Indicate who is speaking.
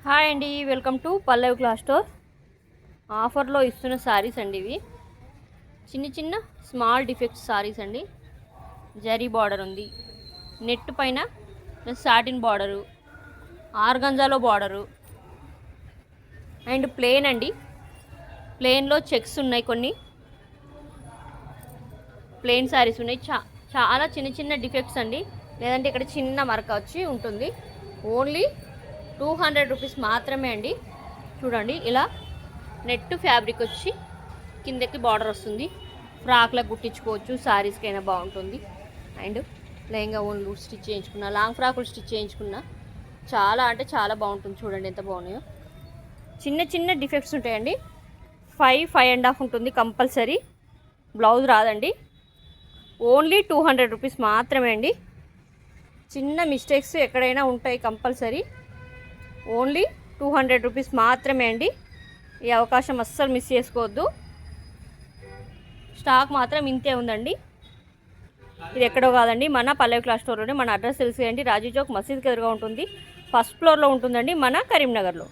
Speaker 1: Hi అండి, welcome to Pallavi cloth store. ఆఫర్లో ఇస్తున్న సారీస్ అండి ఇవి. చిన్న చిన్న స్మాల్ డిఫెక్ట్స్ సారీస్ అండి. జరీ బార్డర్ ఉంది, నెట్ పైన సాటిన్ బార్డరు, ఆర్గంజాలో బార్డరు అండ్ ప్లేన్ అండి. ప్లేన్లో చెక్స్ ఉన్నాయి, కొన్ని ప్లేన్ సారీస్ ఉన్నాయి. చాలా చిన్న చిన్న డిఫెక్ట్స్ అండి, లేదంటే ఇక్కడ చిన్న మరక వచ్చి ఉంటుంది. ఓన్లీ 200 రూపీస్ మాత్రమే అండి. చూడండి, ఇలా నెట్ ఫ్యాబ్రిక్ వచ్చి కిందకి బార్డర్ వస్తుంది. ఫ్రాక్లకు కుట్టించుకోవచ్చు, శారీస్కైనా బాగుంటుంది. అండ్ లెహంగా ఓన్లు స్టిచ్ చేయించుకున్న, లాంగ్ ఫ్రాకులు స్టిచ్ చేయించుకున్న చాలా అంటే చాలా బాగుంటుంది. చూడండి ఎంత బాగున్నాయో. చిన్న చిన్న డిఫెక్ట్స్ ఉంటాయండి. 5.5.5 ఉంటుంది కంపల్సరీ. బ్లౌజ్ రాదండి. ఓన్లీ 200 రూపీస్ మాత్రమే అండి. చిన్న మిస్టేక్స్ ఎక్కడైనా ఉంటాయి కంపల్సరీ. ఓన్లీ 200 రూపీస్ మాత్రమే అండి. ఈ అవకాశం అస్సలు మిస్ చేసుకోవద్దు. స్టాక్ మాత్రం ఇంతే ఉందండి. ఇది ఎక్కడో కాదండి, మన పల్లవి క్లాత్ స్టోర్లోనే. మన అడ్రస్ తెలిసేయండి, రాజీ చౌక్ మసీద్కి ఎదురుగా ఉంటుంది. ఫస్ట్ ఫ్లోర్లో ఉంటుందండి, మన కరీంనగర్లో.